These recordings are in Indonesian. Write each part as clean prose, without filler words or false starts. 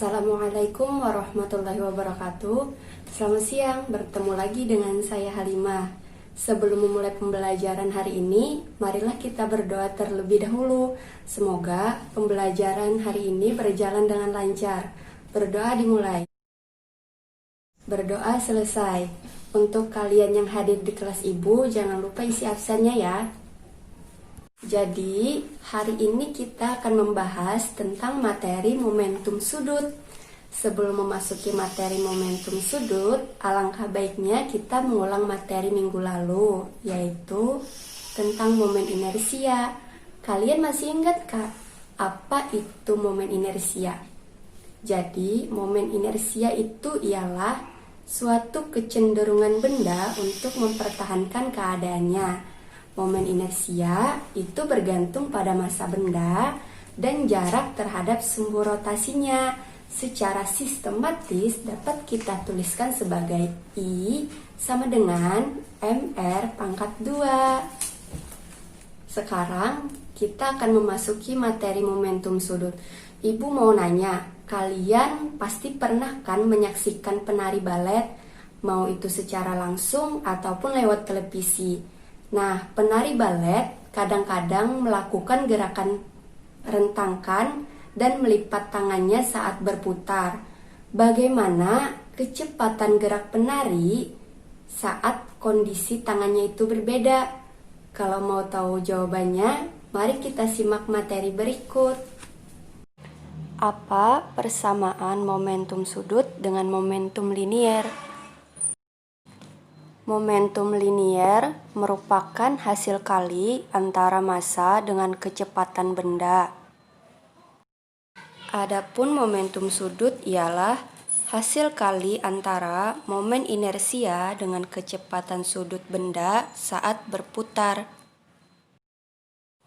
Assalamualaikum warahmatullahi wabarakatuh. Selamat siang, bertemu lagi dengan saya Halimah. Sebelum memulai pembelajaran hari ini, marilah kita berdoa terlebih dahulu. Semoga pembelajaran hari ini berjalan dengan lancar. Berdoa dimulai. Berdoa selesai. Untuk kalian yang hadir di kelas ibu, jangan lupa isi absennya ya. Jadi, hari ini kita akan membahas tentang materi momentum sudut. Sebelum memasuki materi momentum sudut, alangkah baiknya kita mengulang materi minggu lalu, yaitu tentang momen inersia. Kalian masih ingat Kak, apa itu momen inersia? Jadi, momen inersia itu ialah suatu kecenderungan benda untuk mempertahankan keadaannya. Momen inersia itu bergantung pada massa benda dan jarak terhadap sumbu rotasinya. Secara sistematis dapat kita tuliskan sebagai I sama dengan MR pangkat 2. Sekarang kita akan memasuki materi momentum sudut. Ibu mau nanya, kalian pasti pernah kan menyaksikan penari balet, mau itu secara langsung ataupun lewat televisi. Nah, penari balet kadang-kadang melakukan gerakan rentangkan dan melipat tangannya saat berputar. Bagaimana kecepatan gerak penari saat kondisi tangannya itu berbeda? Kalau mau tahu jawabannya, mari kita simak materi berikut. Apa persamaan momentum sudut dengan momentum linier? Momentum linier merupakan hasil kali antara massa dengan kecepatan benda. Adapun momentum sudut ialah hasil kali antara momen inersia dengan kecepatan sudut benda saat berputar.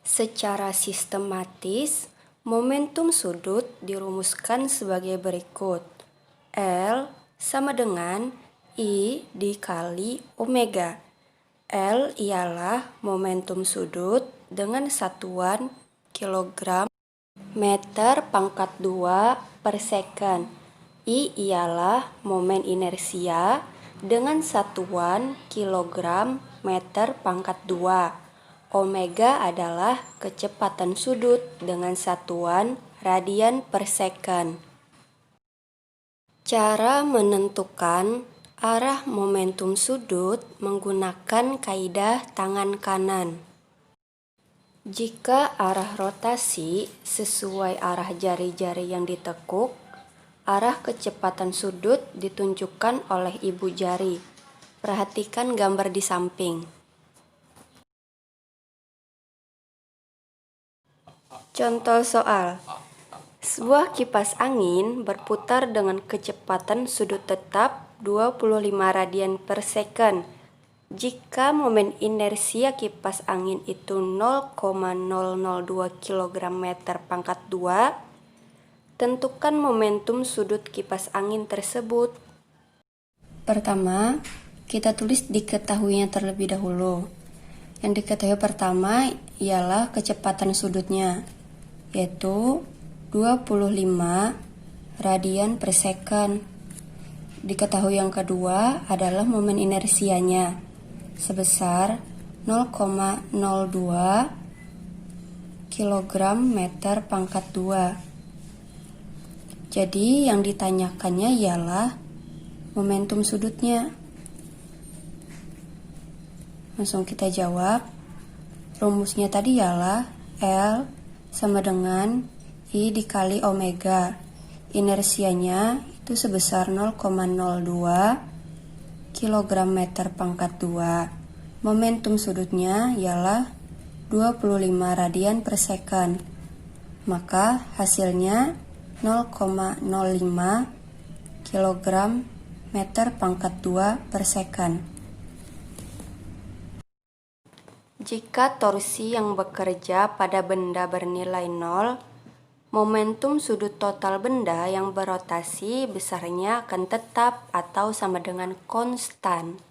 Secara sistematis, momentum sudut dirumuskan sebagai berikut. L sama dengan I dikali omega. L ialah momentum sudut dengan satuan kilogram meter pangkat 2 per second. I ialah momen inersia dengan satuan kilogram meter pangkat 2. Omega adalah kecepatan sudut dengan satuan radian per second. Cara menentukan arah momentum sudut menggunakan kaidah tangan kanan. Jika arah rotasi sesuai arah jari-jari yang ditekuk, arah kecepatan sudut ditunjukkan oleh ibu jari. Perhatikan gambar di samping. Contoh soal. Sebuah kipas angin berputar dengan kecepatan sudut tetap 25 radian per second. Jika momen inersia kipas angin itu 0,002 kg meter pangkat 2, tentukan momentum sudut kipas angin tersebut. Pertama, kita tulis diketahuinya terlebih dahulu. Yang diketahui pertama ialah kecepatan sudutnya, yaitu 25 radian per second. Diketahui yang kedua adalah momen inersianya sebesar 0,02 kg meter pangkat 2. Jadi yang ditanyakannya ialah momentum sudutnya. Langsung kita jawab. Rumusnya tadi ialah L sama dengan I dikali omega. Inersianya itu sebesar 0,02 kg meter pangkat 2. Momentum sudutnya ialah 25 radian per second. Maka hasilnya 0,05 kg meter pangkat 2 per second. Jika torsi yang bekerja pada benda bernilai 0, momentum sudut total benda yang berotasi besarnya akan tetap atau sama dengan konstan.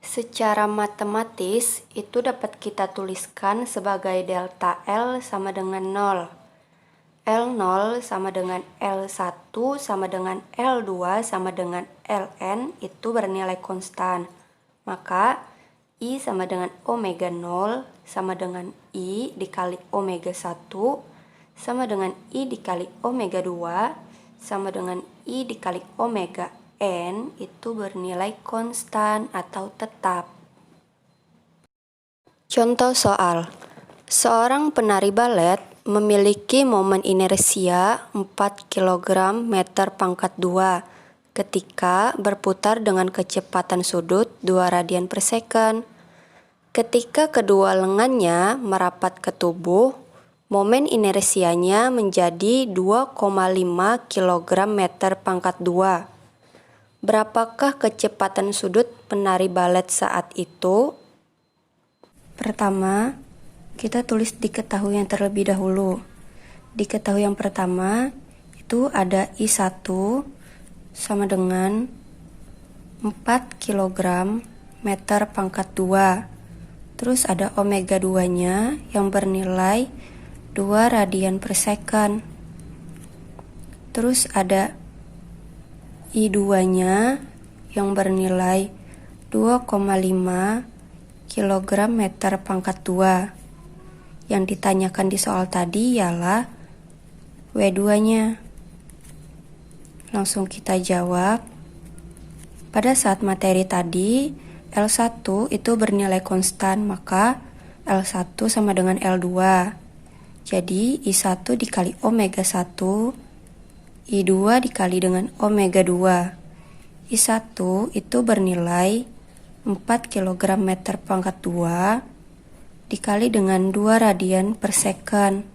Secara matematis, itu dapat kita tuliskan sebagai delta L sama dengan 0. L0 sama dengan L1 sama dengan L2 sama dengan Ln itu bernilai konstan. Maka I sama dengan omega 0 sama dengan I dikali omega 1 sama dengan I dikali omega 2 sama dengan I dikali omega N itu bernilai konstan atau tetap. Contoh soal. Seorang penari balet memiliki momen inersia 4 kg meter pangkat 2 ketika berputar dengan kecepatan sudut 2 radian per second. Ketika kedua lengannya merapat ke tubuh, momen inersianya menjadi 2,5 kg meter pangkat 2. Berapakah kecepatan sudut penari balet saat itu? Pertama, kita tulis diketahui yang terlebih dahulu. Diketahui yang pertama itu ada I1 sama dengan 4 kg meter pangkat 2. Terus ada omega 2-nya yang bernilai 2 radian per second. Terus ada I2-nya yang bernilai 2,5 kg meter pangkat 2. Yang ditanyakan di soal tadi ialah W2-nya. Langsung kita jawab. Pada saat materi tadi, L1 itu bernilai konstan, maka L1 sama dengan L2. Jadi I1 dikali omega 1, I2 dikali dengan omega 2. I1 itu bernilai 4 kg meter pangkat 2 dikali dengan 2 radian per second.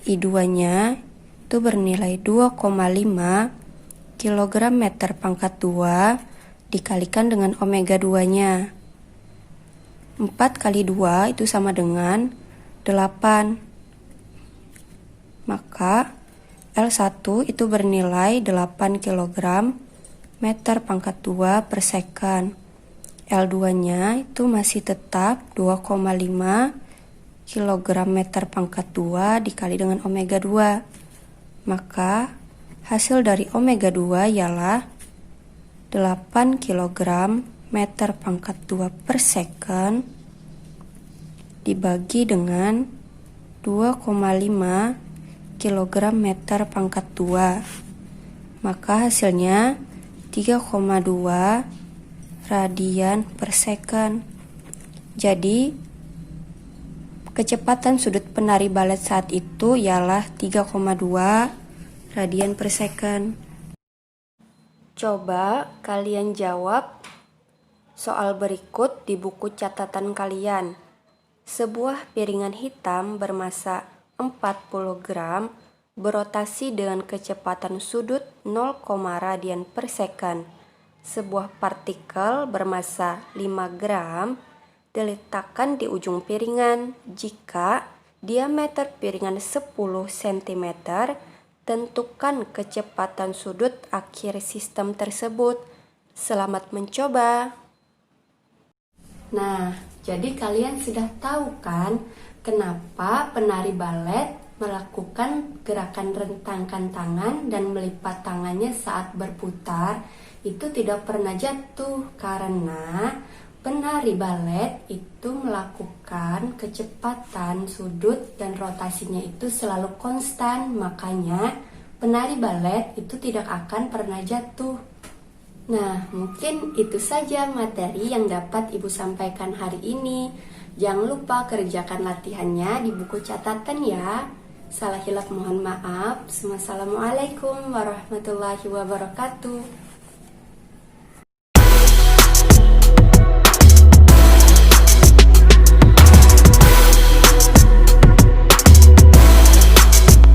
I2-nya itu bernilai 2,5 kg meter pangkat 2 dikalikan dengan omega 2-nya. 4 kali 2 itu sama dengan 8. Maka L1 itu bernilai 8 kg meter pangkat 2 per second. L2-nya itu masih tetap 2,5 kg meter pangkat 2 dikali dengan omega 2. Maka hasil dari omega 2 ialah 8 kg meter pangkat 2 per second dibagi dengan 2,5 kg meter pangkat 2. Maka hasilnya 3,2 radian per second. Jadi kecepatan sudut penari balet saat itu ialah 3,2 radian per second. Coba kalian jawab soal berikut di buku catatan kalian. Sebuah piringan hitam bermasa 40 gram berotasi dengan kecepatan sudut 0, radian per second. Sebuah partikel bermasa 5 gram diletakkan di ujung piringan. Jika diameter piringan 10 cm, tentukan kecepatan sudut akhir sistem tersebut. Selamat mencoba. Nah, jadi kalian sudah tahu kan kenapa penari balet melakukan gerakan rentangkan tangan dan melipat tangannya saat berputar itu tidak pernah jatuh, karena penari balet itu melakukan kecepatan sudut dan rotasinya itu selalu konstan, makanya penari balet itu tidak akan pernah jatuh. Nah, mungkin itu saja materi yang dapat Ibu sampaikan hari ini. Jangan lupa kerjakan latihannya di buku catatan ya. Salah hilaf mohon maaf. Wassalamualaikum warahmatullahi wabarakatuh.